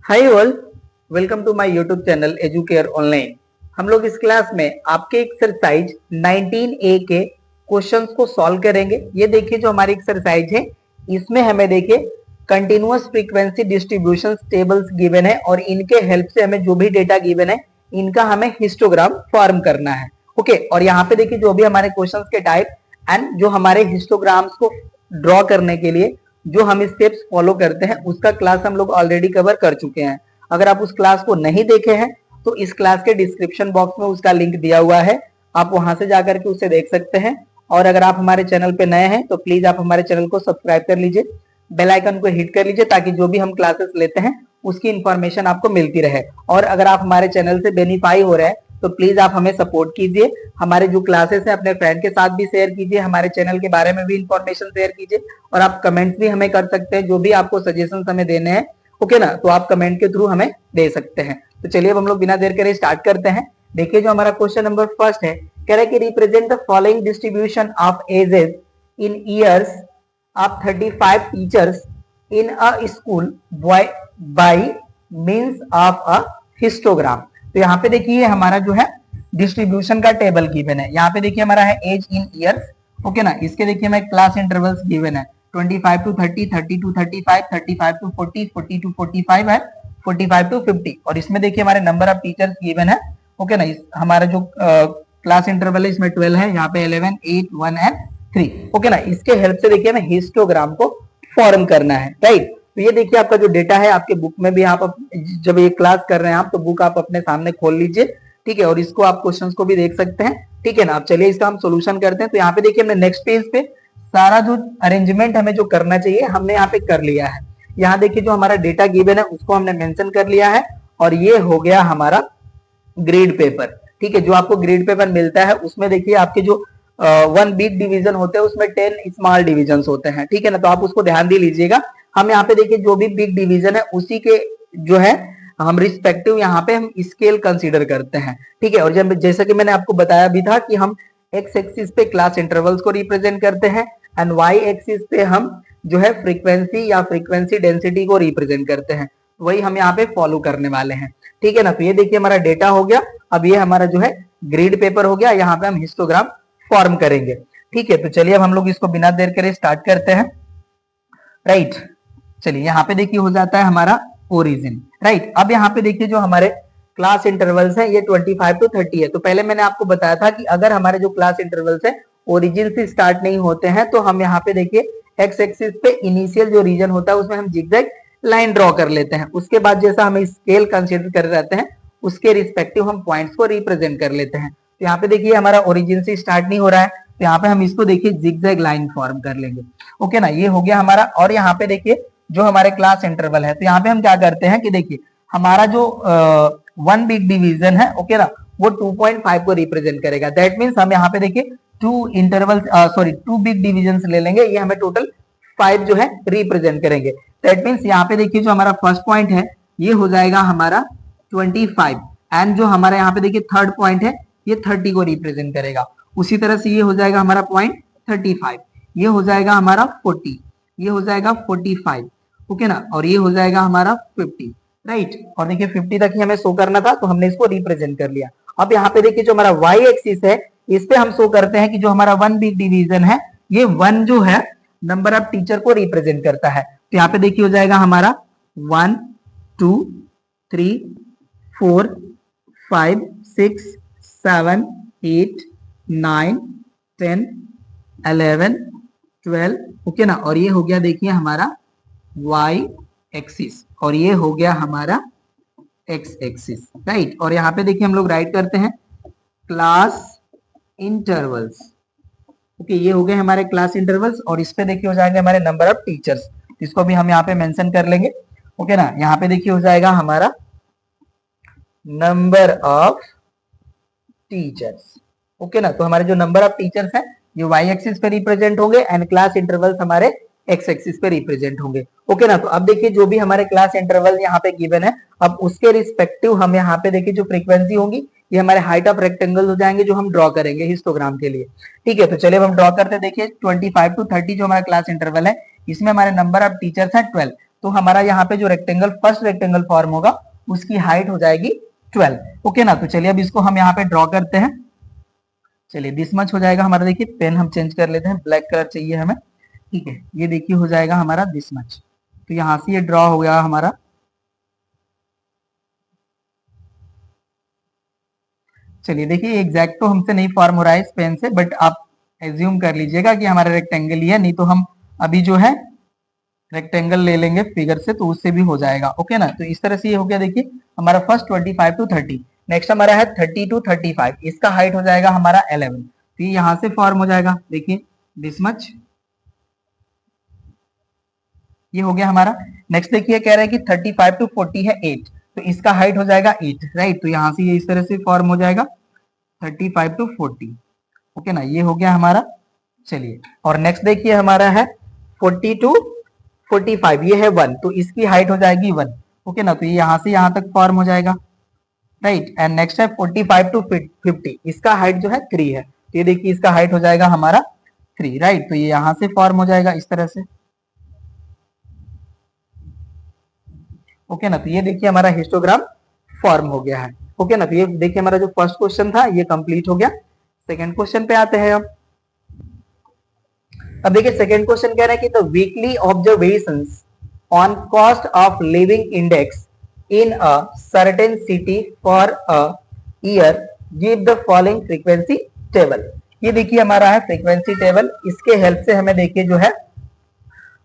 Hi all, welcome to my YouTube channel Educare online. हम लोग इस क्लास में आपके एक्सरसाइज 19A के क्वेश्चंस को सॉल्व करेंगे। ये देखिए जो हमारी एक्सरसाइज है, इसमें हमें देखिए continuous frequency distribution tables given है और इनके हेल्प से हमें जो भी डेटा गिवन है इनका हमें हिस्टोग्राम फॉर्म करना है। ओके, और यहाँ पे देखिए जो भी हमारे क्वेश्चंस के टाइप एंड जो हमारे हिस्टोग्राम्स को ड्रॉ करने के लिए जो हम स्टेप्स फॉलो करते हैं उसका क्लास हम लोग ऑलरेडी कवर कर चुके हैं। अगर आप उस क्लास को नहीं देखे हैं तो इस क्लास के डिस्क्रिप्शन बॉक्स में उसका लिंक दिया हुआ है, आप वहां से जाकर के उसे देख सकते हैं। और अगर आप हमारे चैनल पे नए हैं तो प्लीज आप हमारे चैनल को सब्सक्राइब कर लीजिए, बेल आइकन को हिट कर लीजिए ताकि जो भी हम क्लासेस लेते हैं उसकी इंफॉर्मेशन आपको मिलती रहे। और अगर आप हमारे चैनल से बेनिफाई हो रहे हैं तो प्लीज आप हमें सपोर्ट कीजिए, हमारे जो क्लासेस हैं अपने फ्रेंड के साथ भी शेयर कीजिए, हमारे चैनल के बारे में भी इंफॉर्मेशन शेयर कीजिए और आप कमेंट्स भी हमें कर सकते हैं। जो भी आपको सजेशंस हमें देने हैं, ओके ना, तो आप कमेंट के थ्रू हमें दे सकते हैं। तो चलिए अब हम लोग बिना देर करे स्टार्ट करते हैं। देखिए जो हमारा क्वेश्चन नंबर फर्स्ट है, कह रहा है कि represent the following distribution of ages in years of 35 teachers in a school by means of a histogram. तो यहाँ पे देखिए हमारा जो है डिस्ट्रीब्यूशन का टेबल गिवन है। यहाँ पे देखिए हमारा है एज इन ईयर्स, ओके ना। इसके देखिए हमें क्लास इंटरवल्स गिवन है 25 to 30, 30 to 35, 35 to 40, 40 to 45 है, 45 to 50। और इसमें देखिए हमारे नंबर ऑफ टीचर्स गिवन है, ओके ना। हमारा जो क्लास इंटरवल है इसमें 12 है, यहाँ पे 11, 8, 1 एंड 3, ओके ना। इसके हेल्प से देखिए हमें हिस्टोग्राम को फॉर्म करना है, राइट। तो ये देखिए आपका जो डेटा है आपके बुक में भी, आप जब ये क्लास कर रहे हैं आप तो बुक आप अपने सामने खोल लीजिए, ठीक है। और इसको आप क्वेश्चंस को भी देख सकते हैं, ठीक है ना। अब चलिए इसका हम सोल्यूशन करते हैं। तो यहाँ पे देखिए हमने नेक्स्ट पेज पे सारा जो अरेंजमेंट हमें जो करना चाहिए हमने यहाँ पे कर लिया है। यहाँ देखिए जो हमारा डेटा गिवन है उसको हमने मेंशन कर लिया है और ये हो गया हमारा ग्रेड पेपर, ठीक है। जो आपको ग्रेड पेपर मिलता है उसमें देखिए आपके जो 1 बिग डिवीजन होते हैं उसमें 10 स्मॉल डिविजन होते हैं, ठीक है ना। तो आप उसको ध्यान दे लीजिएगा। हम यहाँ पे देखिए जो भी बिग डिवीजन है उसी के जो है हम रिस्पेक्टिव यहाँ पे हम स्केल कंसीडर करते हैं, ठीक है। और जब जैसा कि मैंने आपको बताया भी था कि हम एक्स एक्सिस पे क्लास इंटरवल्स को रिप्रेजेंट करते हैं एंड वाई एक्सिस पे हम जो है फ्रीक्वेंसी या फ्रीक्वेंसी डेंसिटी को रिप्रेजेंट करते हैं। वही हम यहाँ पे फॉलो करने वाले हैं, ठीक है ना। तो ये देखिए हमारा डेटा हो गया। अब ये हमारा जो है ग्रिड पेपर हो गया, यहाँ पे हम हिस्टोग्राम फॉर्म करेंगे, ठीक है। तो चलिए अब हम लोग इसको बिना देर करे स्टार्ट करते हैं, राइट। चलिए यहाँ पे देखिए हो जाता है हमारा ओरिजिन, राइट। अब यहाँ पे देखिए जो हमारे क्लास इंटरवल्स है ये 25 to 30 है। तो पहले मैंने आपको बताया था कि अगर हमारे जो क्लास इंटरवल्स है ओरिजिन से स्टार्ट नहीं होते हैं तो हम यहाँ पे देखिए एक्स एक्सिस पे इनिशियल जो रीजन होता है उसमें हम जिगजैग लाइन ड्रॉ कर लेते हैं। उसके बाद जैसा हम स्केल कंसिडर कर रहते हैं उसके रिस्पेक्टिव हम पॉइंट्स को रिप्रेजेंट कर लेते हैं। तो यहाँ पे देखिए हमारा ओरिजिन से स्टार्ट नहीं हो रहा है तो यहाँ पे हम इसको देखिए जिगजैग लाइन फॉर्म कर लेंगे, ओके ना। ये हो गया हमारा। और यहाँ पे देखिए जो हमारे क्लास इंटरवल है तो यहाँ पे हम क्या करते हैं कि देखिए हमारा जो 1 बिग डिवीजन है, ओके ना, वो 2.5 को रिप्रेजेंट करेगा। दैट मीन्स हम यहाँ पे देखिए 2 बिग डिविजन ले लेंगे, ये हमें टोटल 5 जो है रिप्रेजेंट करेंगे। दैट मीन्स यहाँ पे देखिए जो हमारा फर्स्ट पॉइंट है ये हो जाएगा हमारा 25 एंड जो हमारा यहाँ पे देखिए थर्ड पॉइंट है ये 30 को रिप्रेजेंट करेगा। उसी तरह से ये हो जाएगा हमारा पॉइंट 35, ये हो जाएगा हमारा 40, ये हो जाएगा 45, ओके ना। और ये हो जाएगा हमारा 50, राइट। और देखिए 50 तक ही हमें शो करना था तो हमने इसको रिप्रेजेंट कर लिया। अब यहाँ पे देखिए जो हमारा वाई एक्सिस है इस पे हम शो करते हैं कि जो हमारा 1 बिग डिवीजन है ये 1 जो है नंबर ऑफ टीचर को रिप्रेजेंट करता है। तो यहाँ पे देखिए हो जाएगा हमारा 1, 2, 3, 4, 5, 6, 7, 8, 9, 10, 11, 12, ओके ना। और ये हो गया देखिए हमारा y एक्सिस और ये हो गया हमारा x एक्सिस, राइट। और यहाँ पे देखिए हम लोग राइट करते हैं क्लास इंटरवल्स, ओके। ये हो गए हमारे क्लास इंटरवल्स और इस पे देखिए हो जाएंगे हमारे नंबर ऑफ टीचर्स, इसको भी हम यहाँ पे मेंशन कर लेंगे, ओके ना। यहाँ पे देखिए हो जाएगा हमारा नंबर ऑफ टीचर्स, ओके ना। तो हमारे जो नंबर ऑफ टीचर्स है ये y एक्सिस पे रिप्रेजेंट होंगे एंड क्लास इंटरवल्स हमारे x एक्सिस पे रिप्रेजेंट होंगे, ओके ना। तो अब देखिए जो भी हमारे क्लास इंटरवल यहाँ पे गिवन है अब उसके रिस्पेक्टिव हम यहाँ पे देखिए जो फ्रीक्वेंसी होंगी ये हमारे हाइट ऑफ रेक्टेंगल हो जाएंगे जो हम ड्रॉ करेंगे हिस्टोग्राम के लिए, ठीक है। तो चलिए हम ड्रॉ करते हैं। देखिए 25 to 30 जो हमारा क्लास इंटरवल है इसमें हमारे नंबर ऑफ टीचर्स है 12। तो हमारा यहाँ पे जो रेक्टेंगल फर्स्ट रेक्टेंगल फॉर्म होगा उसकी हाइट हो जाएगी 12। ओके ना, तो चलिए अब इसको हम यहाँ पे ड्रॉ करते हैं। चलिए दिस मच हो जाएगा हमारा, देखिए पेन हम चेंज कर लेते हैं, ब्लैक कलर चाहिए हमें। ठीक है, ये देखिए हो जाएगा हमारा दिस मच। तो यहाँ से ये ड्रॉ हो गया हमारा। चलिए देखिए एग्जैक्ट तो हमसे नहीं फॉर्म हो रहा है इस पेन से, बट आप एज्यूम कर लीजिएगा कि हमारा रेक्टेंगल ही है, नहीं तो हम अभी जो है रेक्टेंगल ले लेंगे फिगर से तो उससे भी हो जाएगा। ओके ना, तो इस तरह से ये हो गया। देखिए हमारा फर्स्ट 25 टू 30, नेक्स्ट हमारा है 30 टू 35, इसका हाइट हो जाएगा हमारा 11। तो ये यहाँ से फॉर्म हो जाएगा, देखिए दिस मच, ये हो गया हमारा। नेक्स्ट देखिए कह रहा है कि 35 टू 40 है 8, तो इसका हाइट हो जाएगा 8, राइट। तो यहाँ से ये इस तरह से फॉर्म हो जाएगा 35 टू 40। ओके ना, ये हो गया हमारा। चलिए और नेक्स्ट देखिए हमारा है 40 टू 45, ये है 1, तो इसकी हाइट हो जाएगी 1। ओके ना, तो ये यहाँ से यहाँ तक फॉर्म हो जाएगा, राइट। एंड नेक्स्ट है 45 टू 50, इसका हाइट जो है 3 है, तो ये देखिए इसका हाइट हो जाएगा हमारा 3, राइट। तो ये यहाँ से फॉर्म हो जाएगा इस तरह से। ओके ना, तो ये देखिए हमारा हिस्टोग्राम फॉर्म हो गया है। ओके ना, तो ये देखिए हमारा जो फर्स्ट क्वेश्चन था ये कंप्लीट हो गया। सेकंड क्वेश्चन पे आते हैं अब देखिए सेकंड क्वेश्चन कह रहा है कि the weekly observations on cost of living index in a certain city for a year give the following frequency table. ये देखिए हमारा है फ्रीक्वेंसी टेबल, इसके हेल्प से हमें देखिए जो है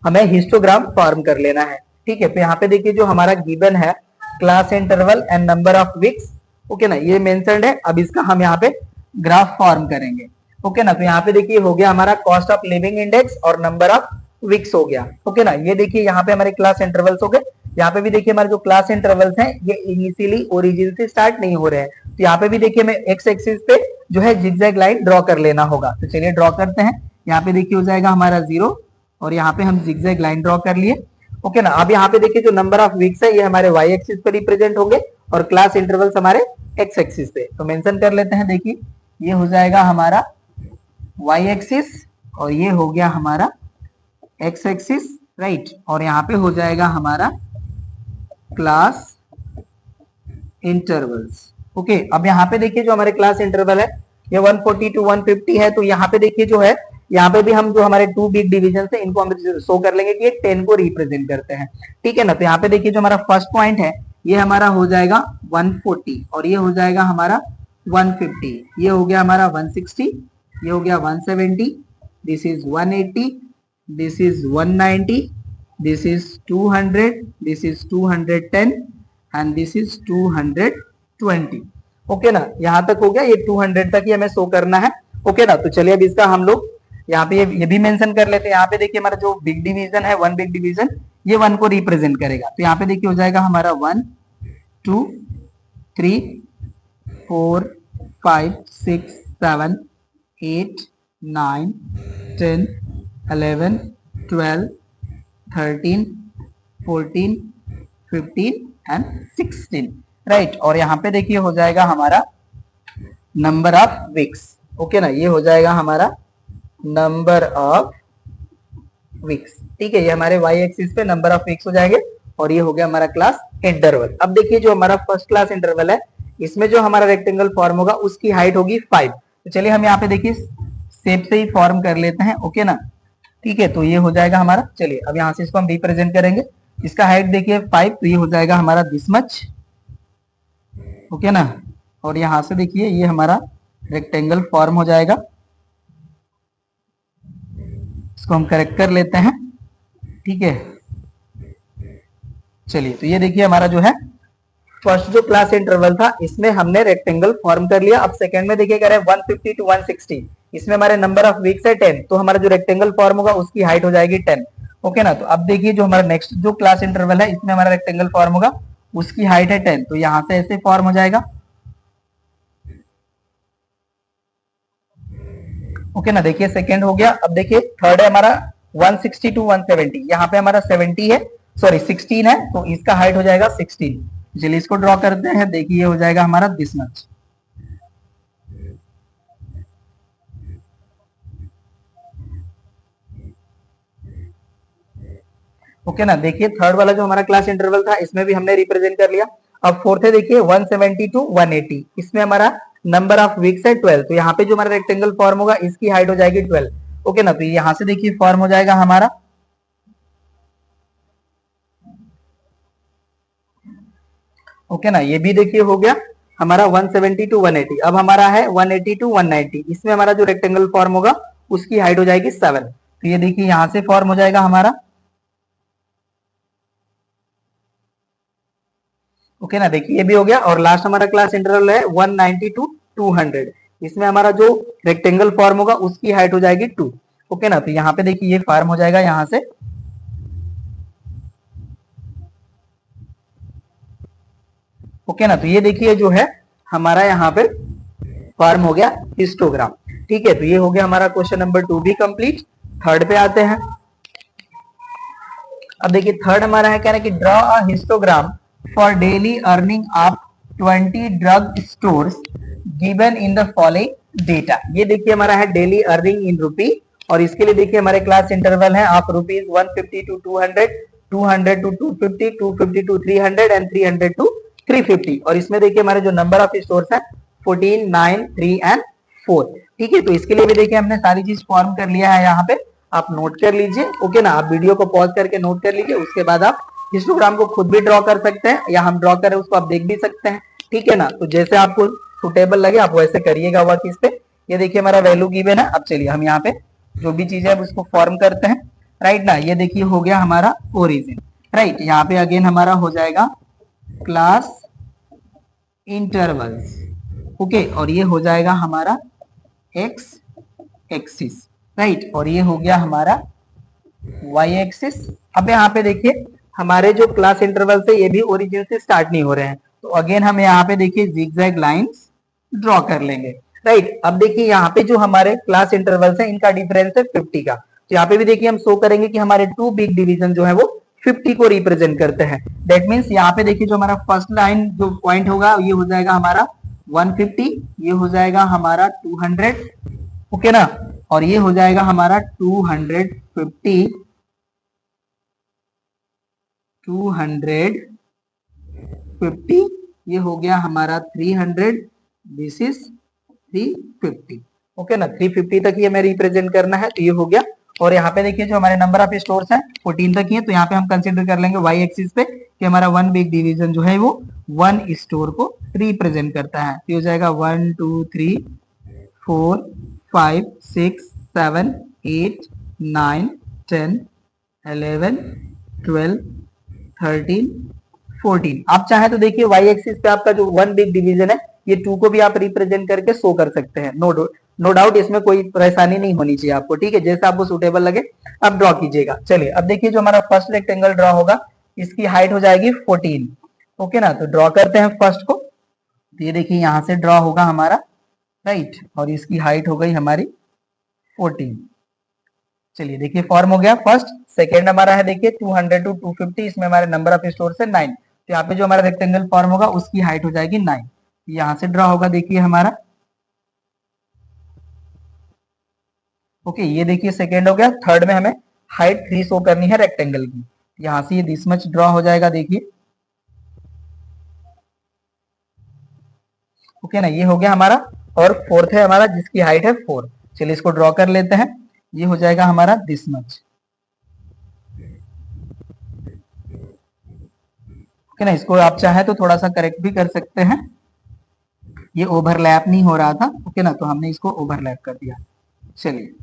हमें हिस्टोग्राम फॉर्म कर लेना है। ठीक है, तो यहाँ पे देखिए जो हमारा गिवन है class interval and number of weeks. Okay ना, ये मेंशन्ड है। अब इसका हम यहाँ पे ग्राफ फॉर्म करेंगे। ओके ना, तो यहाँ पे देखिए हो गया हमारा कॉस्ट ऑफ लिविंग इंडेक्स और नंबर ऑफ वीक्स हो गया। ओके ना, ये देखिए यहाँ पे हमारे क्लास इंटरवल्स हो गए। यहाँ पे भी देखिए हमारे जो क्लास इंटरवल्स हैं ये इनिशियली ओरिजिन से स्टार्ट नहीं हो रहे हैं, तो यहाँ पे भी देखिए हमें एक्स एक्सिस पे जो है जिगजैग लाइन ड्रॉ कर लेना होगा। तो चलिए ड्रॉ करते हैं। यहाँ पे देखिए हो जाएगा हमारा 0 और यहाँ पे हम जिगजैग लाइन ड्रॉ कर लिए। ओके ना, अब यहाँ पे देखिए जो नंबर ऑफ वीक्स है ये हमारे वाई एक्सिस पे रिप्रेजेंट होंगे और क्लास इंटरवल्स हमारे एक्स एक्सिस पे। तो मेंशन कर लेते हैं, देखिए ये हो जाएगा हमारा वाई एक्सिस और ये हो गया हमारा एक्स एक्सिस, राइट। और यहाँ पे हो जाएगा हमारा क्लास इंटरवल्स। ओके, अब यहाँ पे देखिए जो हमारे क्लास इंटरवल है ये 140 टू 150 है, तो यहाँ पे देखिए जो है यहाँ पे भी हम जो हमारे 2 बिग डिवीजन है इनको हम शो कर लेंगे कि ये 10 को रिप्रेजेंट करते हैं। ठीक है ना, तो यहाँ पे देखिए जो हमारा फर्स्ट पॉइंट है ये हमारा हो जाएगा 140 और ये हो जाएगा हमारा 150, ये हो गया हमारा 160, ये हो गया 170, this is 180, this is 190, this is 200, this is 210 and this is 220। Okay ना, यहां तक हो गया, ये 200 तक ही हमें शो करना है। ओके ना, तो चलिए अब इसका हम लोग यहाँ पे ये भी मेंशन कर लेते हैं। यहाँ पे देखिए हमारा जो बिग डिवीजन है, वन बिग डिवीजन, ये 1 को रिप्रेजेंट करेगा। तो यहाँ पे देखिए हो जाएगा हमारा 1 2 3 4 5 6 7 8 9 10 11 12 13 14 15 एंड 16, राइट। और यहाँ पे देखिए हो जाएगा हमारा नंबर ऑफ वीक्स। ओके ना, ये हो जाएगा हमारा नंबर ऑफ वीक्स। ठीक है, ये हमारे वाई एक्सिस पे नंबर ऑफ वीक्स हो जाएंगे और ये हो गया हमारा क्लास इंटरवल। अब देखिए जो हमारा फर्स्ट क्लास इंटरवल है इसमें जो हमारा रेक्टेंगल फॉर्म होगा उसकी हाइट होगी 5। तो चलिए हम यहाँ पे देखिए शेप से ही फॉर्म कर लेते हैं। ओके ना, ठीक है, तो ये हो जाएगा हमारा। चलिए अब यहाँ से इसको हम रिप्रेजेंट करेंगे। इसका हाइट देखिए 5, तो ये हो जाएगा हमारा दिस मच। ओके ना, और यहाँ से देखिए ये हमारा रेक्टेंगल फॉर्म हो जाएगा। इसको हम करेक्ट कर लेते हैं। ठीक है, चलिए तो ये देखिए हमारा जो है फर्स्ट जो क्लास इंटरवल था इसमें हमने रेक्टेंगल फॉर्म कर लिया। अब सेकंड में देखिए कह रहे हैं 150 टू 160, इसमें हमारे नंबर ऑफ वीक्स है 10, तो हमारा जो रेक्टेंगल फॉर्म होगा उसकी हाइट हो जाएगी 10। ओके ना, तो अब देखिए जो हमारा नेक्स्ट जो क्लास इंटरवल है इसमें हमारा रेक्टेंगल फॉर्म होगा उसकी हाइट है 10, तो यहां से ऐसे फॉर्म हो जाएगा। ओके ना, देखिए सेकंड हो गया। अब देखिए थर्ड है हमारा 160 टू 170, यहाँ पे हमारा 70 है, सॉरी 16 है, तो इसका हाइट हो जाएगा 16। चलिए इसको ड्रॉ करते हैं। देखिए हो जाएगा हमारा दिस मच। ओके ना, देखिए थर्ड वाला जो हमारा क्लास इंटरवल था इसमें भी हमने रिप्रेजेंट कर लिया। अब फोर्थ है देखिए 170 टू 180, इसमें हमारा नंबर ऑफ वीक्स है 12, तो यहाँ पे जो हमारा रेक्टेंगल फॉर्म होगा इसकी हाइट हो जाएगी 12। ओके ना, तो यहाँ से देखिए फॉर्म हो जाएगा हमारा, ओके ना, ये भी देखिए हो गया हमारा 170 टू 180। अब हमारा है 180 टू 190, इसमें हमारा जो रेक्टेंगल फॉर्म होगा उसकी हाइट हो जाएगी 7। तो ये देखिए यहाँ से फॉर्म हो जाएगा हमारा, ओके ना, देखिए ये भी हो गया। और लास्ट हमारा क्लास इंटरवल है 190 टू 200, इसमें हमारा जो रेक्टेंगल फॉर्म होगा उसकी हाइट हो जाएगी 2। ओके ना, तो यहाँ पे देखिए ये फॉर्म हो जाएगा यहाँ से, ओके ना, तो ये देखिए जो है हमारा यहाँ पे फॉर्म हो गया हिस्टोग्राम। ठीक है, तो ये हो गया हमारा क्वेश्चन नंबर 2 भी कंप्लीट। थर्ड पे आते हैं। अब देखिए थर्ड हमारा है, कह रहा है कि draw a histogram for daily earning of 20 drug stores given in the following data. ये देखिए हमारा है डेली अर्निंग इन रुपी, और इसके लिए देखिए हमारे क्लास इंटरवल है of rupees 150 to 200, 200 to 250, 250 to 300 and 300 to 350। और इसमें देखिए हमारे जो नंबर ऑफ स्टोर्स है 14, 9, 3 एंड 4। ठीक है, तो इसके लिए भी देखिए हमने सारी चीज फॉर्म कर लिया है यहाँ पे, आप नोट कर लीजिए। ओके ना, आप वीडियो को पॉज करके नोट कर लीजिए, उसके बाद आप हिस्टोग्राम को खुद भी ड्रॉ कर सकते हैं, या हम ड्रॉ करें उसको आप देख भी सकते हैं। ठीक है ना, तो जैसे आपको सुटेबल लगे आप वैसे करिएगा वर्क इस पे। ये देखिए हमारा वैल्यू गिवन है। अब चलिए हम यहाँ पे जो भी चीज है उसको फॉर्म करते हैं, राइट ना। ये देखिए हो गया हमारा ओरिजिन, राइट। यहाँ पे अगेन हमारा हो जाएगा क्लास इंटरवल्स, ओके, और ये हो जाएगा हमारा एक्स एक्सिस, राइट, और ये हो गया हमारा वाई एक्सिस। अब यहाँ पे देखिए हमारे जो क्लास इंटरवल से ये भी ओरिजिन से स्टार्ट नहीं हो रहे हैं, तो अगेन हम यहाँ पे देखिए जिगजैग लाइंस ड्रॉ कर लेंगे, राइट। अब देखिए यहाँ पे जो हमारे क्लास इंटरवल्स है इनका डिफरेंस है 50 का, तो यहाँ पे भी देखिए हम शो करेंगे कि हमारे टू बिग डिवीजन जो है वो 50 को रिप्रेजेंट करते हैं। दैट मीन्स यहाँ पे देखिए जो हमारा फर्स्ट लाइन जो पॉइंट होगा ये हो जाएगा हमारा 150, ये हो जाएगा हमारा 200, ओके ना, और ये हो जाएगा हमारा 250, 250, ये हो गया हमारा 300, दिस इज 350। ओके ना, 350 तक ये हमें रिप्रेजेंट करना है, तो ये हो गया। और यहाँ पे देखिए जो हमारे नंबर ऑफ स्टोर्स हैं 14 तक ही है, तो यहाँ पे हम कंसीडर कर लेंगे वाई एक्सिस पे कि हमारा वन बिग डिवीजन जो है वो वन स्टोर को रिप्रेजेंट करता है। तो हो जाएगा 1 2 3 4 5 6 7 8 9 10 11 12 13 14। आप चाहे तो देखिए वाई एक्सिस पे आपका जो वन बिग डिवीजन है ये 2 को भी आप रिप्रेजेंट करके शो कर सकते हैं। नो डाउट इसमें कोई परेशानी नहीं होनी चाहिए आपको। ठीक है, जैसे आपको सुटेबल लगे आप ड्रॉ कीजिएगा। चलिए अब देखिए जो हमारा फर्स्ट रेक्टेंगल ड्रॉ होगा इसकी हाइट हो जाएगी 14। ओके ना, तो ड्रॉ करते हैं फर्स्ट को। तो ये देखिए यहाँ से ड्रॉ होगा हमारा, राइट, और इसकी हाइट हो गई हमारी 14। चलिए देखिए फॉर्म हो गया फर्स्ट। सेकेंड हमारा है देखिए 200 टू 250, इसमें हमारे नंबर ऑफ स्टोर है 9, तो यहाँ पे जो हमारा रेक्टेंगल फॉर्म होगा उसकी हाइट हो जाएगी 9। यहाँ से ड्रॉ होगा देखिए हमारा, ओके, ये देखिए सेकेंड हो गया। थर्ड में हमें हाइट 3 शो करनी है रेक्टेंगल की, यहाँ से ये दिस मच ड्रॉ हो जाएगा देखिए, ओके ना, ये हो गया हमारा। और फोर्थ है हमारा जिसकी हाइट है 4, चलिए इसको ड्रॉ कर लेते हैं। ये हो जाएगा हमारा दिस मच, ओके ना, इसको आप चाहे तो थोड़ा सा करेक्ट भी कर सकते हैं, ये ओवरलैप नहीं हो रहा था, ओके ना, तो हमने इसको ओवरलैप कर दिया। चलिए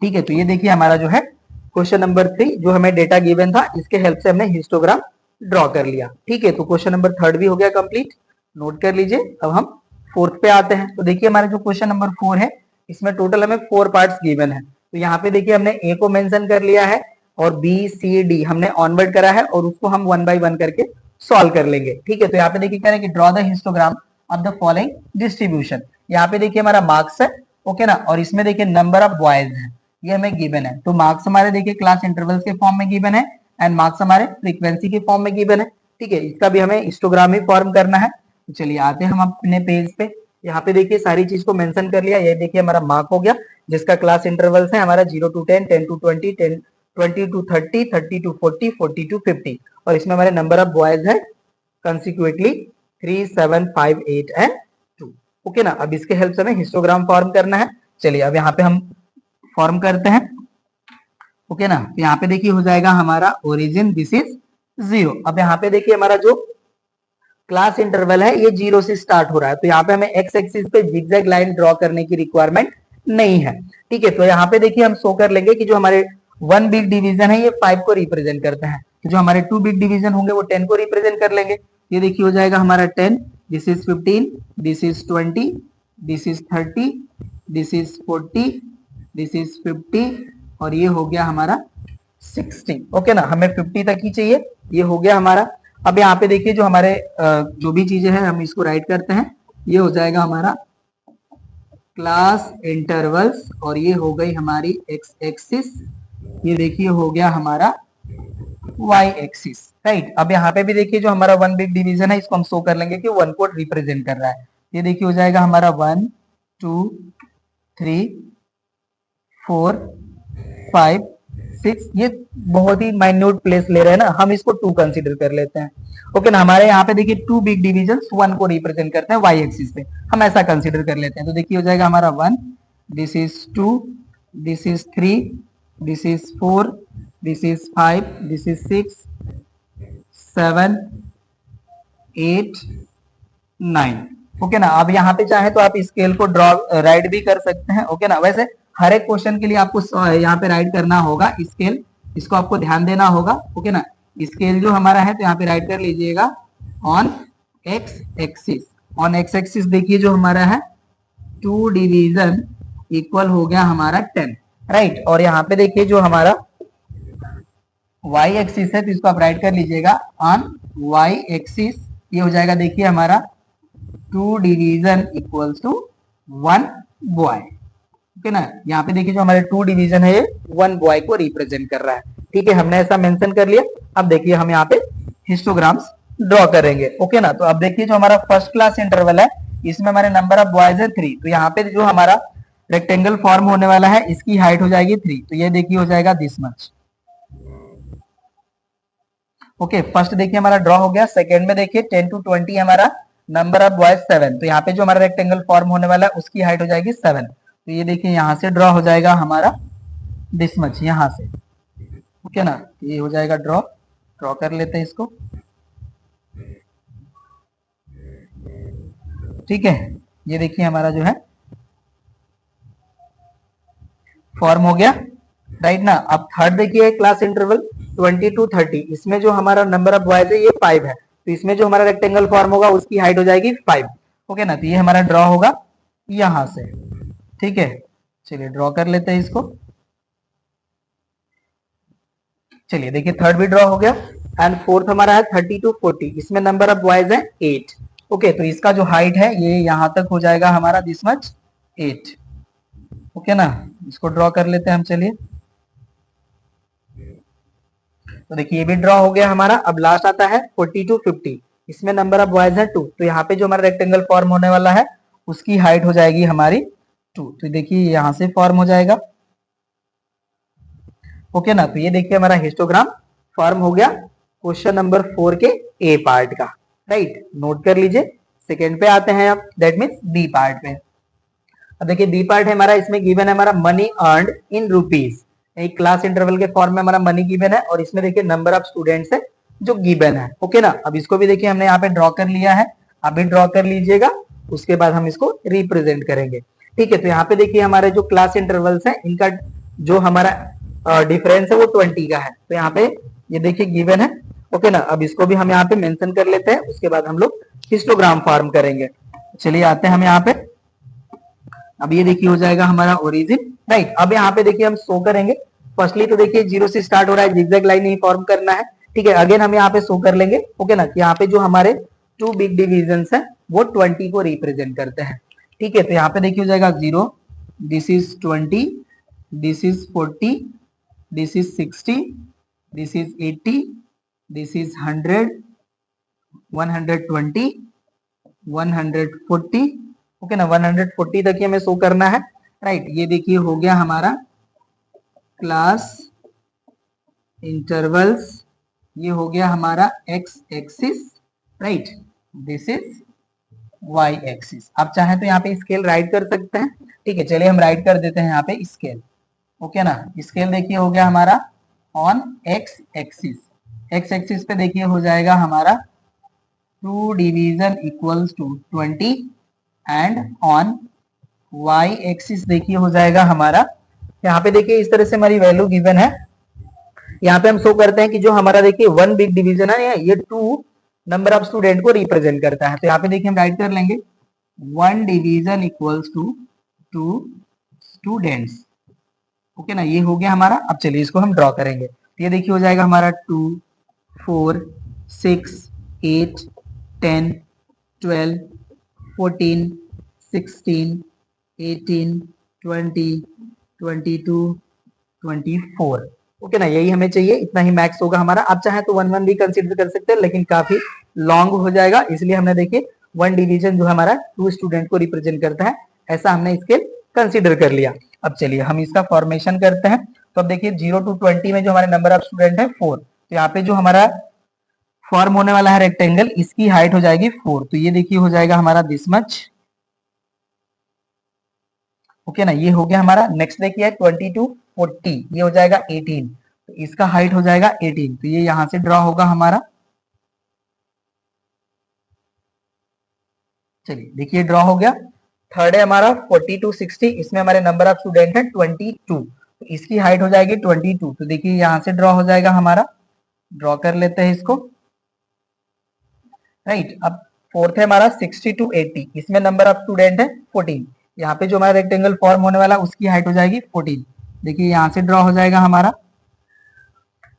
ठीक है, तो ये देखिए हमारा जो है क्वेश्चन नंबर 3 जो हमें डेटा गिवन था इसके हेल्प से हमने हिस्टोग्राम ड्रॉ कर लिया। ठीक है, तो क्वेश्चन नंबर 3 भी हो गया कंप्लीट, नोट कर लीजिए। अब हम फोर्थ पे आते हैं। तो देखिए हमारा जो क्वेश्चन नंबर 4 है इसमें टोटल हमें 4 पार्ट्स गिवन है। तो यहाँ पे देखिए हमने ए को मेंशन कर लिया है और बी सी डी हमने ऑनवर्ड करा है, और उसको हम 1 बाय 1 करके सॉल्व कर लेंगे। ठीक है, तो यहाँ पे देखिए कह रहे हैं कि draw the histogram of the following distribution. यहाँ पे देखिए हमारा मार्क्स है, ओके ना, और इसमें देखिए नंबर ऑफ बॉयज है ये हमें गिवन है। तो मार्क्स हमारे देखिए क्लास इंटरवल्स के फॉर्म में गिवन है एंड मार्क्स हमारे फ्रीक्वेंसी के फॉर्म में गिवन है। ठीक है, इसका भी हमें हिस्टोग्राम ही फॉर्म करना है। तो चलिए आते हैं हम अपने पेज पे। यहाँ पे देखिए सारी चीज को मेंशन कर लिया। ये देखिए हमारा मार्क हो गया जिसका क्लास इंटरवल्स है हमारा 0 to 10, 10 to 20, 10 20 to 30, 30 to 40, 40 to 50 और इसमें हमारे नंबर ऑफ बॉयज है कंसिक्वेटली 3, 7, 5, 8 एंड 2। ओके ना, अब इसके हेल्प से हमें हिस्टोग्राम फॉर्म करना है। चलिए अब यहाँ पे हम फॉर्म करते हैं। ओके ना, तो यहाँ पे देखिए हो जाएगा हमारा ओरिजिन, दिस इज 0। अब यहाँ पे देखिए हमारा जो क्लास इंटरवल है ये 0 से स्टार्ट हो रहा है, तो यहाँ पे हमें एक्स एक्सिस पे जिगजैग लाइन ड्रॉ करने की रिक्वायरमेंट नहीं है। ठीक है, तो यहाँ पे देखिए हम शो कर लेंगे कि जो हमारे 1 बिग डिवीजन है ये 5 को रिप्रेजेंट करता है, तो जो हमारे 2 बिग डिवीजन होंगे वो 10 को रिप्रेजेंट कर लेंगे। ये देखिए हो जाएगा हमारा 10, this is 15, this is 20, this is 30, this is 40, this is 50 और ये हो गया हमारा 60। ओके ना, हमें 50 तक ही चाहिए, ये हो गया हमारा। अब यहाँ पे देखिए जो हमारे जो भी चीजें हैं हम इसको राइट करते हैं। ये हो जाएगा हमारा क्लास इंटरवल्स और ये हो गई हमारी एक्स एक्सिस, ये देखिए हो गया हमारा वाई एक्सिस, राइट। अब यहाँ पे भी देखिए जो हमारा 1 बिग डिवीजन है इसको हम शो कर लेंगे कि 1 को रिप्रेजेंट कर रहा है। ये देखिए हो जाएगा हमारा 1, 2, 3, 4, 5, 6। ये बहुत ही माइन्यूट प्लेस ले रहे हैं ना, हम इसको 2 कंसीडर कर लेते हैं। ओके ना, हमारे यहाँ पे देखिए 2 बिग डिवीजन 1 को रिप्रेजेंट करते हैं वाई एक्सिस पे, हम ऐसा कंसीडर कर लेते हैं। तो देखिए हो जाएगा हमारा 1, this is 2, this is 3, this is 4, this is 5, this is 6, 7, 8, 9। Okay ना, अब यहाँ पे चाहे तो आप स्केल को ड्रॉ राइट भी कर सकते हैं। ओके ना, वैसे हर एक क्वेश्चन के लिए आपको यहाँ पे राइट करना होगा स्केल, इसको आपको ध्यान देना होगा। ओके ना, स्केल जो हमारा है तो यहाँ पे राइट कर लीजिएगा on x axis. On x axis देखिए जो हमारा है 2 डिवीजन इक्वल हो गया हमारा 10, राइट। और यहाँ पे देखिए जो हमारा वाई एक्सिस है तो इसको आप राइट कर लीजिएगा ऑन वाई एक्सिस, ये हो जाएगा देखिए हमारा 2 division equals to 1 boy. Okay ना, यहाँ पे देखिए जो हमारे 2 डिवीजन है ये 1 बॉय को रिप्रेजेंट कर रहा है। ठीक है, हमने ऐसा मेंशन कर लिया। अब देखिए हम यहाँ पे हिस्टोग्राम्स ड्रॉ करेंगे। ओके ना, तो अब देखिए जो हमारा फर्स्ट क्लास इंटरवल है इसमें हमारे नंबर ऑफ बॉयज है 3, तो यहाँ पे जो हमारा रेक्टेंगल फॉर्म होने वाला है इसकी हाइट हो जाएगी 3, तो ये देखिए हो जाएगा दिस मच। ओके, फर्स्ट देखिए हमारा ड्रॉ हो गया। सेकेंड में देखिए 10 to 20 हमारा नंबर ऑफ बॉयज 7, तो यहाँ पे जो हमारा रेक्टेंगल फॉर्म होने वाला है उसकी हाइट हो जाएगी 7, तो ये देखिए यहाँ से ड्रॉ हो जाएगा हमारा दिस मच यहाँ से। ओके ना, ये हो जाएगा ड्रॉ कर लेते हैं इसको। ठीक है, ये देखिए हमारा जो है फॉर्म हो गया, राइट ना। अब थर्ड देखिए क्लास इंटरवल 20 to 30, इसमें जो हमारा नंबर ऑफ बॉयज है ये 5 है, तो इसमें जो हमारा रेक्टेंगल फॉर्म होगा उसकी हाइट हो जाएगी 5। ओके ना, तो ये हमारा ड्रॉ होगा यहां से। ठीक है, चलिए ड्रॉ कर लेते हैं इसको। चलिए देखिए थर्ड भी ड्रॉ हो गया। एंड फोर्थ हमारा है 30 to 40, इसमें नंबर ऑफ बॉयज है 8। ओके, तो इसका जो हाइट है ये यहां तक हो जाएगा हमारा दिस मच 8। ओके ना, इसको ड्रॉ कर लेते हैं हम। चलिए तो देखिए ये भी ड्रॉ हो गया हमारा। अब लास्ट आता है 40 to 50, इसमें नंबर ऑफ बॉयज है 2, तो यहाँ पे जो हमारा रेक्टेंगल फॉर्म होने वाला है उसकी हाइट हो जाएगी हमारी 2, तो देखिए यहां से फॉर्म हो जाएगा। ओके ना, तो ये देखिए हमारा हिस्टोग्राम फॉर्म हो गया क्वेश्चन नंबर 4 के ए पार्ट का, राइट। नोट कर लीजिए। सेकेंड पे आते हैं अब, दैट मीन्स बी पार्ट पे। अब देखिए बी पार्ट है हमारा, इसमें गिवन है हमारा मनी अर्नड इन रुपीज, एक क्लास इंटरवल के फॉर्म में हमारा मनी गिवन है और इसमें देखिए नंबर ऑफ स्टूडेंट्स है जो गिवन है। ओके ना, अब इसको भी देखिए हमने यहाँ पे ड्रॉ कर लिया है, अभी ड्रॉ कर लीजिएगा, उसके बाद हम इसको रिप्रेजेंट करेंगे। ठीक है, तो यहाँ पे देखिए हमारे जो क्लास इंटरवल्स है इनका जो हमारा डिफरेंस है वो 20 का है, तो यहाँ पे ये देखिए गिवन है। ओके ना, अब इसको भी हम यहाँ पे मेंशन कर लेते हैं, उसके बाद हम लोग हिस्टोग्राम फॉर्म करेंगे। चलिए आते हैं हम यहाँ पे। अब ये देखिए हो जाएगा हमारा ओरिजिन, राइट। अब यहाँ पे देखिए हम शो करेंगे। फर्स्टली तो देखिए 0 से स्टार्ट हो रहा है, जिगजैग लाइन ही फॉर्म करना है। ठीक है, अगेन हम यहाँ पे शो कर लेंगे। ओके ना, यहाँ पे जो हमारे 2 बिग डिविजन है वो 20 को रिप्रेजेंट करते हैं। ठीक है, तो यहाँ पे देखिए हो जाएगा 0, this is 20, this is 40, this is 60, this is 80, this is 100, 120, 140। Okay ना, 140 तक ही हमें शो करना है, राइट। ये देखिए हो गया हमारा क्लास इंटरवल्स, ये हो गया हमारा x axis, right, this is y axis. आप चाहें तो यहाँ पे स्केल राइट कर सकते हैं, ठीक है, चलिए हम राइट कर देते हैं यहाँ पे स्केल, ओके ना। स्केल देखिए हो गया हमारा on x axis, x axis पे देखिए हो जाएगा हमारा 2 division equals to 20 and on y axis देखिए हो जाएगा हमारा, यहाँ पे देखिए इस तरह से हमारी वैल्यू गिवन है। यहाँ पे हम शो करते हैं कि जो हमारा देखिए वन बिग डिवीजन है ये 2 नंबर ऑफ स्टूडेंट को रिप्रेजेंट करता है। तो यहाँ पे देखिए हम राइट कर लेंगे 1 division equals to 2 students, okay ना, ये हो गया हमारा। अब चलिए इसको हम ड्रॉ करेंगे, तो ये देखिए हो जाएगा हमारा 2 4 6 8 10 12 14 16 18 20 22 24, ओके ना, यही हमें चाहिए, इतना ही मैक्स होगा हमारा। आप चाहे तो 1 1 भी कंसीडर कर सकते हैं, लेकिन काफी लॉन्ग हो जाएगा, इसलिए हमने देखिए 1 डिवीजन जो हमारा 2 स्टूडेंट को रिप्रेजेंट करता है, ऐसा हमने इसके कंसीडर कर लिया। अब चलिए हम इसका फॉर्मेशन करते हैं। तो अब देखिए 0 to 20 में जो हमारे नंबर ऑफ स्टूडेंट है 4, तो यहाँ पे जो हमारा फॉर्म होने वाला है रेक्टेंगल, इसकी हाइट हो जाएगी 4, तो ये देखिए हो जाएगा हमारा दिस मच, ओके ना, ये हो गया हमारा। नेक्स्ट देखिए 20 to 40, ये हो जाएगा 18, तो इसका हाइट हो जाएगा 18, तो ये यहां से ड्रॉ होगा हमारा। चलिए देखिए ड्रॉ हो गया। थर्ड है हमारा 40 to 60, इसमें हमारे नंबर ऑफ स्टूडेंट है 22, तो इसकी हाइट हो जाएगी 22, तो देखिए यहां से ड्रॉ हो जाएगा हमारा, ड्रॉ कर लेते हैं इसको, राइट। अब फोर्थ है हमारा 60 to 80, इसमें नंबर ऑफ स्टूडेंट है 14, यहाँ पे जो हमारा रेक्टेंगल फॉर्म होने वाला उसकी हाइट हो जाएगी 14, देखिए यहां से ड्रॉ हो जाएगा हमारा।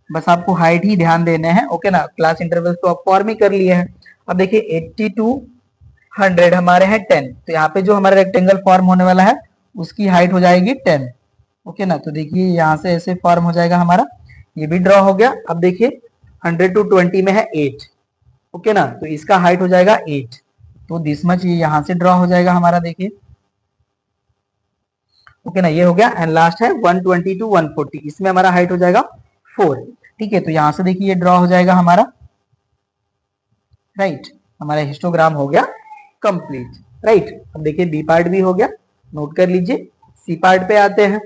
बस आपको हाइट ही ध्यान देने हैं, ओके ना, क्लास इंटरवल्स तो आप फॉर्म ही कर लिए हैं। अब देखिए 80 to 100 हमारे हैं 10, तो यहाँ पे जो हमारा रेक्टेंगल फॉर्म होने वाला है उसकी हाइट हो जाएगी 10, ओके ना, तो देखिए यहाँ से ऐसे फॉर्म हो जाएगा हमारा, ये भी ड्रॉ हो गया। अब देखिए 100 to 20 में है 8, ओके ना, तो इसका हाइट हो जाएगा 8, तो दिस मच ये यहाँ से ड्रॉ हो जाएगा हमारा, देखिए, ओके ना, ये हो गया। एंड लास्ट है 120 to 140, इसमें हमारा हाइट हो जाएगा 4, ठीक है, तो यहां से देखिए ये ड्रॉ हो जाएगा हमारा, राइट, हमारा हिस्टोग्राम हो गया कंप्लीट, राइट। अब देखिए बी पार्ट भी हो गया, नोट कर लीजिए। सी पार्ट पे आते हैं।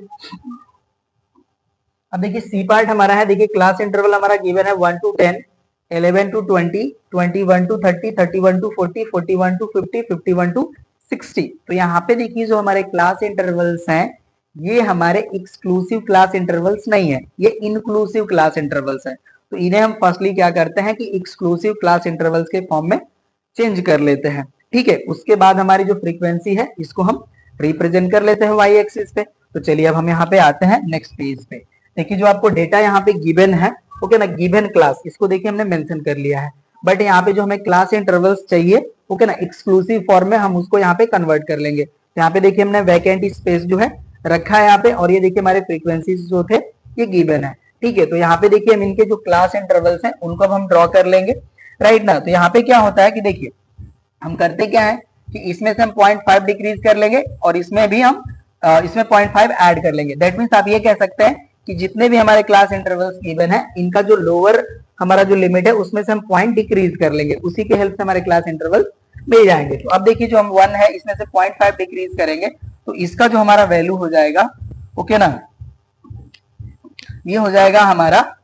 अब देखिए सी पार्ट हमारा है, देखिए क्लास इंटरवल हमारा गिवन है 1 to 10, 11 to 20, 21 to 30, 31 to 40, 41 to 50, 51 to 60। तो यहाँ पे देखिए जो हमारे क्लास इंटरवल्स हैं ये हमारे एक्सक्लूसिव क्लास इंटरवल्स नहीं है, ये इंक्लूसिव क्लास इंटरवल्स हैं। तो इन्हें हम फर्स्टली क्या करते हैं कि एक्सक्लूसिव क्लास इंटरवल्स के फॉर्म में चेंज कर लेते हैं, ठीक है। उसके बाद हमारी जो फ्रीक्वेंसी है इसको हम रिप्रेजेंट कर लेते हैं वाई एक्सिस पे। तो चलिए अब हम यहाँ पे आते हैं नेक्स्ट पेज पे। देखिए जो आपको डेटा यहाँ पे गिवन है, ओके ना, गिवन क्लास, इसको देखिए हमने मेंशन कर लिया है, बट यहाँ पे जो हमें क्लास इंटरवल्स चाहिए, ओके ना, एक्सक्लूसिव फॉर्म में हम उसको यहाँ पे कन्वर्ट कर लेंगे। यहाँ पे देखिए हमने वैकेंट स्पेस जो है रखा है यहाँ पे, और ये देखिए हमारे फ्रीक्वेंसीज जो थे ये गिवन है, ठीक है। तो यहाँ पे देखिए हम इनके जो क्लास इंटरवल्स हैं उनको हम ड्रॉ कर लेंगे, राइट ना। तो यहाँ पे क्या होता है कि देखिए हम करते क्या है कि इसमें से हम 0.5 डिक्रीज कर लेंगे और इसमें भी हम इसमें 0.5 ऐड कर लेंगे। दैट मीन्स आप ये कह सकते हैं कि जितने भी हमारे क्लास इंटरवल्स गिवन है इनका जो लोअर हमारा जो लिमिट है उसमें से हम पॉइंट डिक्रीज कर लेंगे, उसी के हेल्प से हमारे क्लास इंटरवल मिल जाएंगे। तो अब देखिए जो हम 1 है इसमें से 0.5 डिक्रीज करेंगे तो इसका जो हमारा वैल्यू हो जाएगा, ओके ना, ये हो जाएगा हमारा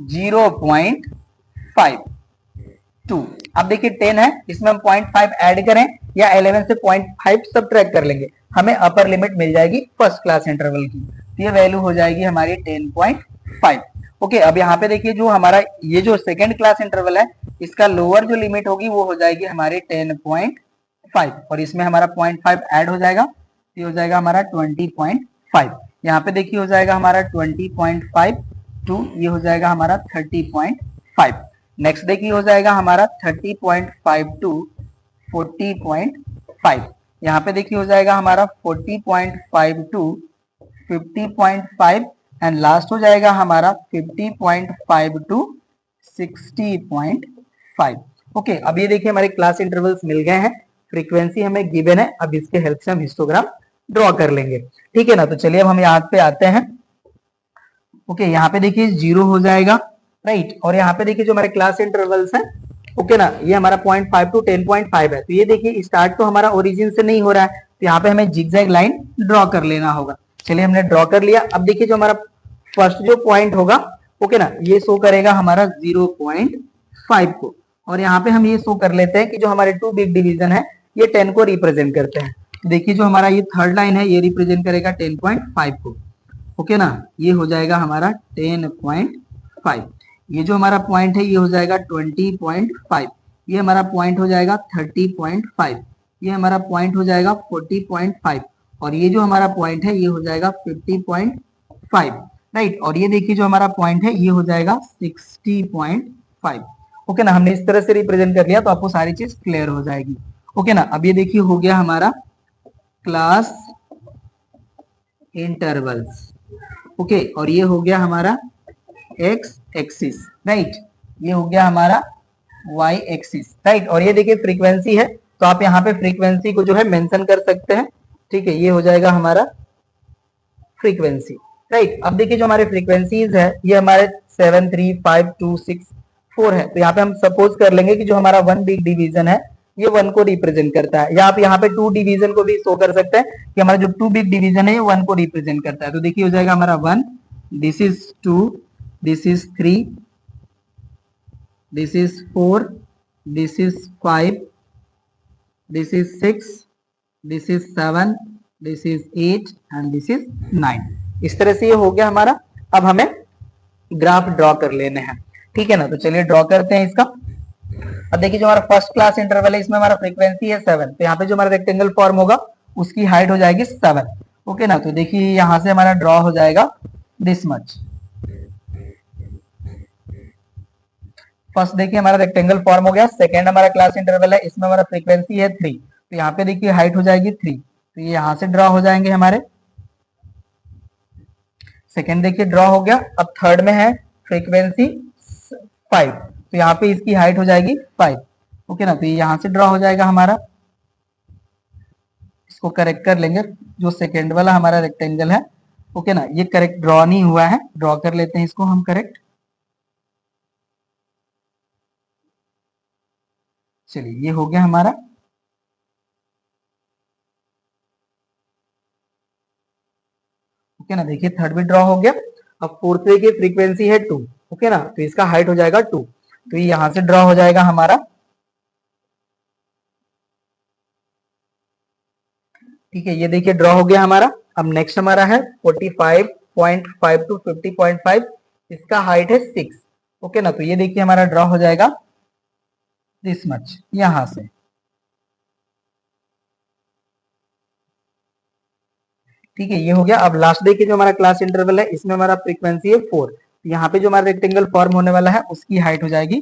0.52। अब देखिए 10 है, इसमें हम 0.5 ऐड करें या 11 से 0.5 सब्ट्रैक्ट कर लेंगे, हमें अपर लिमिट मिल जाएगी फर्स्ट क्लास इंटरवल की, तो ये वैल्यू हो जाएगी हमारी 10.5। ओके, अब यहाँ पे देखिए जो हमारा ये जो सेकेंड क्लास इंटरवल है इसका लोअर जो लिमिट होगी वो हो जाएगी हमारे 10.5 और इसमें हमारा 0.5 ऐड हो जाएगा, ये हो जाएगा हमारा 20.5। यहाँ पे देखिए हो जाएगा हमारा 20.5 टू ये हो जाएगा हमारा 30.5। नेक्स्ट देखिए हो जाएगा हमारा 30.5 टू 40.5। यहाँ पे देखिए हो जाएगा हमारा 40.5 टू 50.5 एंड लास्ट हो जाएगा हमारा 50.5 टू 60.5। ओके, अब ये देखिए हमारे क्लास इंटरवल्स मिल गए हैं, फ्रीक्वेंसी हमें गिवन है, अब इसके हेल्प से हम हिस्टोग्राम ड्रॉ कर लेंगे, ठीक है ना। तो चलिए अब हम यहाँ पे आते हैं। ओके, यहाँ पे देखिए 0 हो जाएगा, राइट। और यहाँ पे देखिए जो हमारे क्लास इंटरवल्स है, ओके ना, ये हमारा 0.5 टू 10.5 है। तो ये देखिए स्टार्ट तो हमारा ओरिजिन से नहीं हो रहा है, तो यहाँ पे हमें जिगजैग लाइन ड्रॉ कर लेना होगा। चलिए हमने ड्रॉ कर लिया। अब देखिए जो हमारा फर्स्ट जो पॉइंट होगा, ओके ना, ये शो करेगा हमारा 0.5 को, और यहाँ पे हम ये शो कर लेते हैं कि जो हमारे टू बिग डिवीजन है ये 10 को रिप्रेजेंट करते हैं। देखिए जो हमारा ये थर्ड लाइन है ये रिप्रेजेंट करेगा 10.5 को, ओके ना, ये हो जाएगा हमारा 10.5। ये जो हमारा पॉइंट है ये हो जाएगा 20.5, ये हमारा पॉइंट हो जाएगा 30.5, ये हमारा पॉइंट हो जाएगा 40.5, और ये जो हमारा पॉइंट है ये हो जाएगा 50.5, राइट। और ये देखिए जो हमारा पॉइंट है ये हो जाएगा 60.5, ओके ना। हमने इस तरह से रिप्रेजेंट कर लिया तो आपको सारी चीज क्लियर हो जाएगी, ओके ना। अब ये देखिए हो गया हमारा क्लास इंटरवल्स, ओके, और ये हो गया हमारा एक्स एक्सिस, राइट। ये हो गया हमारा वाई एक्सिस, राइट। और ये देखिए फ्रीक्वेंसी है, तो आप यहाँ पे फ्रीक्वेंसी को जो है मेंशन कर सकते हैं, ठीक है। ये हो जाएगा हमारा फ्रीक्वेंसी, राइट। अब देखिए जो हमारे फ्रीक्वेंसीज है ये हमारे 7, 3, 5, 2, 6, 4 है। तो यहाँ पे हम सपोज कर लेंगे कि जो हमारा वन बिग डिवीजन है ये 1 को रिप्रेजेंट करता है, या आप यहाँ पे 2 डिवीजन को भी शो कर सकते हैं कि हमारा जो 2 बिग डिवीजन है ये 1 को रिप्रेजेंट करता है। तो देखिए हो जाएगा हमारा 1, this is 2, this is 3, this is 4, this is 5, this is 6, this is 7, this is 8 and this is 9। इस तरह से ये हो गया हमारा। अब हमें ग्राफ ड्रॉ कर लेने हैं, ठीक है ना। तो चलिए ड्रॉ करते हैं इसका। अब देखिए जो हमारा फर्स्ट क्लास इंटरवल है इसमें हमारा फ्रीक्वेंसी है 7, तो यहाँ पे जो हमारा रेक्टेंगल फॉर्म होगा उसकी हाइट हो जाएगी 7, ओके ना। तो देखिए यहाँ से हमारा ड्रॉ हो जाएगा दिस मच। फर्स्ट देखिए हमारा रेक्टेंगल फॉर्म हो गया। सेकेंड हमारा क्लास इंटरवल है, इसमें हमारा फ्रीक्वेंसी है 3, तो यहाँ पे देखिए हाइट हो जाएगी 3, तो ये यहाँ से ड्रॉ हो जाएंगे हमारे। सेकेंड देखिए ड्रॉ हो गया। अब थर्ड में है फ्रीक्वेंसी 5, तो यहाँ पे इसकी हाइट हो जाएगी 5, ओके ना। तो ये यहाँ से ड्रॉ हो जाएगा हमारा। इसको करेक्ट कर लेंगे, जो सेकेंड वाला हमारा रेक्टेंगल है, ओके ना, ये करेक्ट ड्रॉ नहीं हुआ है, ड्रॉ कर लेते हैं इसको हम करेक्ट। चलिए ये हो गया हमारा। ओके ना, देखिए थर्ड भी ड्रॉ हो गया। अब फोर्थ वे की फ्रीक्वेंसी है 2, ओके ना, तो इसका हाइट हो जाएगा 2, तो ये यहां से ड्रॉ हो जाएगा हमारा, ठीक है। ये देखिए ड्रॉ हो गया हमारा। अब नेक्स्ट हमारा है 45.5 टू 50.5, इसका हाइट है 6, ओके ना। तो ये देखिए हमारा ड्रॉ हो जाएगा दिस मच यहां से, ठीक है। ये हो गया। अब लास्ट देखिए जो हमारा क्लास इंटरवल है इसमें हमारा फ्रीक्वेंसी है 4, तो यहाँ पे जो हमारा रेक्टेंगल फॉर्म होने वाला है उसकी हाइट हो जाएगी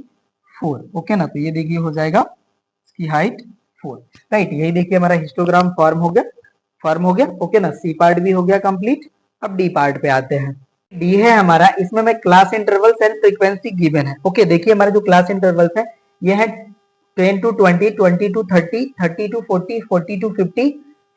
4, ओके ना। तो ये देखिए हो जाएगा इसकी हाइट 4, राइट। यही देखिए हमारा हिस्टोग्राम फॉर्म हो गया, ओके ना। सी पार्ट भी हो गया कंप्लीट। अब डी पार्ट पे आते हैं। डी है हमारा, इसमें मैं class intervals and frequency given है, ओके। देखिए हमारे जो क्लास इंटरवल्स है ये है 10 to 20, 20 to 30, 30 to 40, 40 to 50,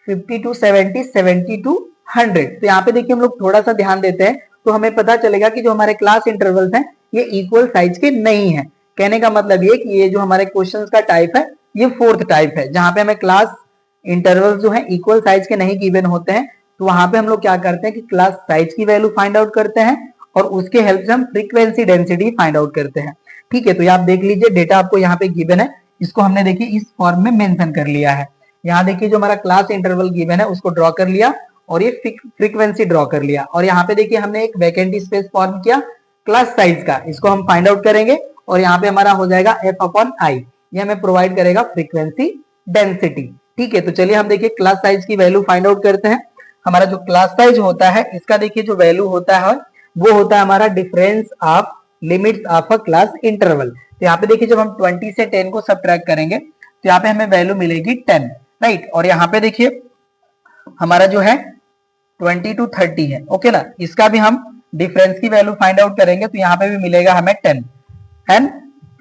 50 to 70, 70 to 100। तो यहाँ पे देखिए हम लोग थोड़ा सा ध्यान देते हैं तो हमें पता चलेगा कि जो हमारे क्लास इंटरवल्स हैं ये इक्वल साइज के नहीं है। कहने का मतलब ये कि ये जो हमारे क्वेश्चंस का टाइप है ये फोर्थ टाइप है, जहां पे हमें क्लास इंटरवल्स जो है इक्वल साइज के नहीं गिवन होते हैं। तो वहां पे हम लोग क्या करते हैं कि क्लास साइज की वैल्यू फाइंड आउट करते हैं और उसके हेल्प से हम फ्रीक्वेंसी डेंसिटी फाइंड आउट करते हैं, ठीक है। तो ये आप देख लीजिए डेटा आपको यहाँ पे गिवन है, इसको हमने देखिए इस फॉर्म में मेंशन कर लिया है। यहाँ देखिए जो हमारा क्लास इंटरवल गिवन है उसको ड्रॉ कर लिया और ये फ्रीक्वेंसी ड्रॉ कर लिया, और यहाँ पे देखिए हमने एक वैकेंट स्पेस फॉर्म किया क्लास साइज का, इसको हम फाइंड आउट करेंगे और यहाँ पे हमारा हो जाएगा f/i, ये हमें प्रोवाइड करेगा फ्रीक्वेंसी डेंसिटी, ठीक है। तो चलिए हम देखिए क्लास साइज की वैल्यू फाइंड आउट करते हैं। हमारा जो क्लास साइज होता है इसका देखिए जो वैल्यू होता है वो होता है हमारा difference of limits of a class interval. तो यहाँ पे देखिए जब हम 20 से 10 को सब्ट्रैक्ट करेंगे तो यहाँ पे हमें वैल्यू मिलेगी 10, राइट। और यहाँ पे देखिए हमारा जो है 20 टू 30 है, ओके ना, इसका भी हम डिफरेंस की वैल्यू फाइंड आउट करेंगे तो यहाँ पे भी मिलेगा हमें 10, एंड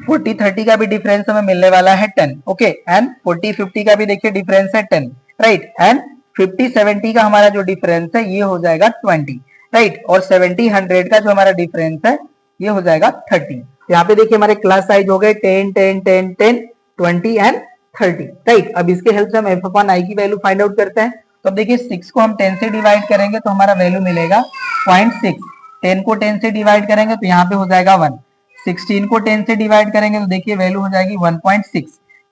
40-30 का भी डिफरेंस हमें मिलने वाला है 10, ओके। एंड 40-50 का भी देखिए डिफरेंस है 10, राइट। एंड 50-70 का हमारा जो डिफरेंस है ये हो जाएगा 20। राइट, और 70 100 का जो हमारा डिफरेंस है ये हो जाएगा 30। यहाँ पे देखिए हमारे क्लास साइज हो गए 10 10 10 10 20 एंड 30, राइट। अब इसके हेल्प से हम एफ अपॉन आई की वैल्यू फाइंड आउट करते हैं। तो अब देखिए 6 को हम 10 से डिवाइड करेंगे तो हमारा वैल्यू मिलेगा 0.6। 10 को 10 से डिवाइड करेंगे तो यहाँ पे हो जाएगा 1। 16 को 10 से डिवाइड करेंगे तो देखिए वैल्यू हो जाएगी 1.6।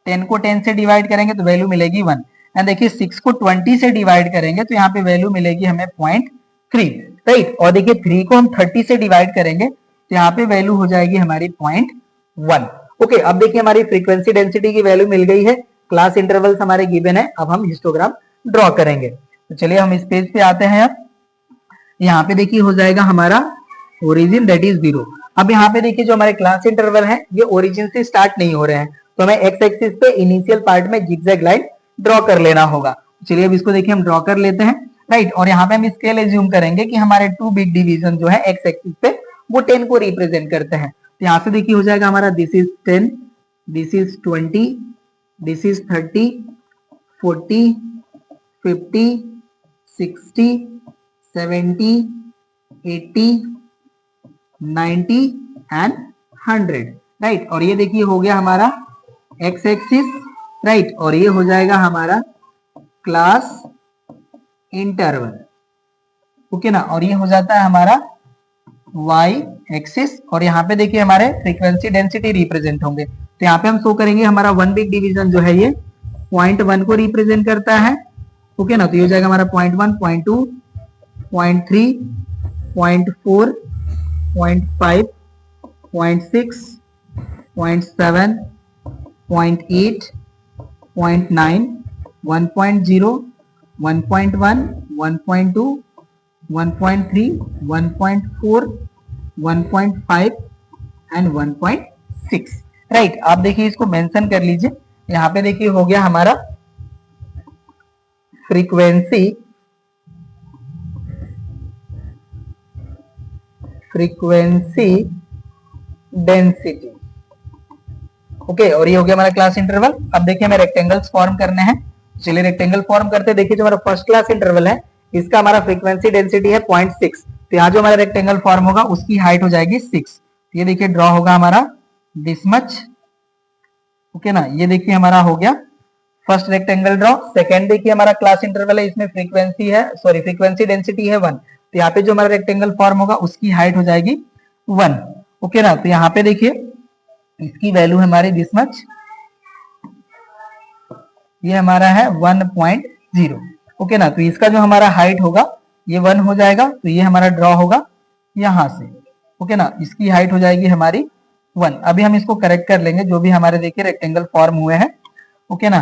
10 को 10 से डिवाइड करेंगे तो वैल्यू मिलेगी 1। एंड देखिए 6 को 20 से डिवाइड करेंगे तो यहाँ पे वैल्यू मिलेगी हमें 0.3, राइट। और देखिए 3 को हम 30 से डिवाइड करेंगे तो यहाँ पे वैल्यू हो जाएगी हमारी 0.1। ओके, अब देखिए हमारी फ्रीक्वेंसी डेंसिटी की वैल्यू मिल गई है, क्लास इंटरवल्स हमारे गिवन है। अब हम हिस्टोग्राम ड्रॉ करेंगे। तो चलिए हम इस पेज पे आते हैं। अब यहाँ पे देखिए हो जाएगा हमारा ओरिजिन दैट इज 0। अब यहाँ पे देखिए जो हमारे क्लास इंटरवल है ये ओरिजिन से स्टार्ट नहीं हो रहे हैं, तो हमें एक्स एक्सिस पे इनिशियल पार्ट में जिगजैग लाइन ड्रॉ कर लेना होगा। चलिए अब इसको देखिए हम ड्रॉ कर लेते हैं, राइट। और यहाँ पे हम स्केल एज्यूम करेंगे कि हमारे 2 बिट डिवीजन जो है एक्स एक्सिस पे वो 10 को रिप्रेजेंट करते हैं। तो यहाँ से देखिए हो जाएगा हमारा this is 10, this is 20, this is 30, 40, 50, 60, 70, 80, 90 and 100, right. और ये देखिए हो गया हमारा एक्स एक्सिस, राइट। और ये हो जाएगा हमारा क्लास इंटरवल, ओके ना। और ये हो जाता है हमारा y एक्सिस। और यहाँ पे देखिए हमारे फ्रीक्वेंसी डेंसिटी रिप्रेजेंट होंगे। तो यहाँ पे हम शो करेंगे हमारा 1 बिग डिवीजन जो है ये 0.1 को रिप्रेजेंट करता है, ओके ना। तो ये हो जाएगा हमारा 0.1, 0.2, 0.3, 0.4, 0.5, 0.6, 0.7, 0.8, 0.9, 1.0, 1.1, 1.2, 1.3, 1.4, 1.5 एंड 1.6, राइट। आप देखिए इसको मेंशन कर लीजिए। यहाँ पे देखिए हो गया हमारा फ्रीक्वेंसी डेंसिटी, ओके। और ये हो गया हमारा क्लास इंटरवल। अब देखिए हमें रेक्टेंगल्स फॉर्म करने हैं। चलिए रेक्टेंगल फॉर्म करते हैं। देखिए जो हमारा फर्स्ट क्लास इंटरवल है इसका हमारा फ्रीक्वेंसी डेंसिटी है 0.6। तो यहाँ जो हमारा रेक्टेंगल फॉर्म होगा उसकी हाइट हो जाएगी 6। ये देखिए ड्रॉ होगा हमारा दिस मच, ओके ना। ये देखिए हमारा हो गया फर्स्ट रेक्टेंगल ड्रॉ। सेकंड देखिए हमारा क्लास इंटरवल है, इसमें फ्रीक्वेंसी डेंसिटी है 1। तो यहाँ पे जो हमारा रेक्टेंगल फॉर्म होगा उसकी हाइट हो जाएगी 1, ओके ना। तो यहाँ पे देखिए इसकी वैल्यू हमारी दिस मच, ये हमारा है 1.0, ओके ना। तो इसका जो हमारा हाइट होगा ये 1 हो जाएगा। तो ये हमारा ड्रॉ होगा यहां से, ओके ना। इसकी हाइट हो जाएगी हमारी 1। अभी हम इसको करेक्ट कर लेंगे जो भी हमारे देखिए रेक्टेंगल फॉर्म हुए हैं, ओके ना।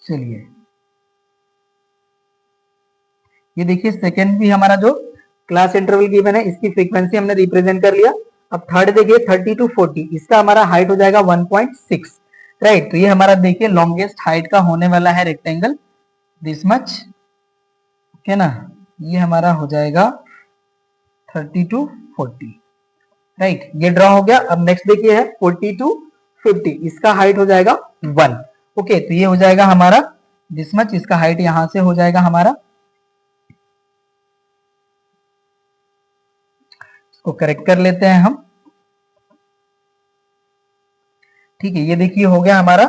चलिए ये देखिए सेकंड भी हमारा जो क्लास इंटरवल गिवन है इसकी फ्रीक्वेंसी हमने रिप्रेजेंट कर लिया। अब थर्ड देखिए 30 to 40, इसका हमारा हाइट हो जाएगा 1.6, राइट। तो ये हमारा देखिए लॉन्गेस्ट हाइट का होने वाला है रेक्टेंगल दिस मच, ओके ना। ये हमारा हो जाएगा 30 to 40, राइट। ये ड्रॉ हो गया। अब नेक्स्ट देखिए है 40 to 50, इसका हाइट हो जाएगा 1, ओके। तो ये हो जाएगा हमारा दिस मच, इसका हाइट यहां से हो जाएगा हमारा। इसको करेक्ट कर लेते हैं हम, ठीक है। ये देखिए हो गया हमारा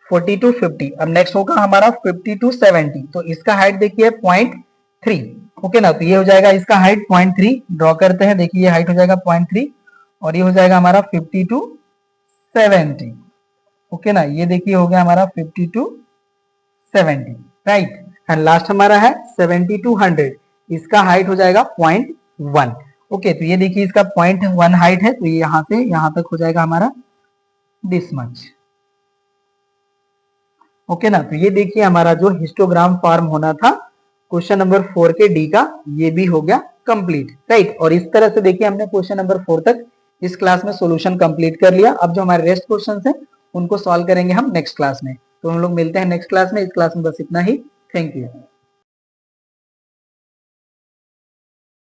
40 to 50। अब नेक्स्ट होगा हमारा 50 to 70। तो इसका हाइट देखिए 0.3, ओके ना। तो ये हो जाएगा इसका हाइट 0.3, ड्रॉ करते हैं। देखिए ये हाइट हो जाएगा 0.3 और ये हो जाएगा हमारा 50 to 70, ओके ना। ये देखिए हो गया हमारा 50 to 70, राइट। एंड लास्ट हमारा है 70 to 100, इसका हाइट हो जाएगा 0.1, ओके। तो ये देखिए इसका 0.1 हाइट है। तो ये यहां से यहां तक हो जाएगा हमारा दिस मच, ओके ना। तो ये देखिए हमारा जो हिस्टोग्राम फॉर्म होना था क्वेश्चन नंबर 4 के डी का, ये भी हो गया कंप्लीट, राइट। और इस तरह से देखिए हमने क्वेश्चन नंबर 4 तक इस क्लास में सॉल्यूशन कंप्लीट कर लिया। अब जो हमारे रेस्ट क्वेश्चंस हैं उनको सॉल्व करेंगे हम नेक्स्ट क्लास में। तो हम लोग मिलते हैं नेक्स्ट क्लास में। इस क्लास में बस इतना ही। Thank you.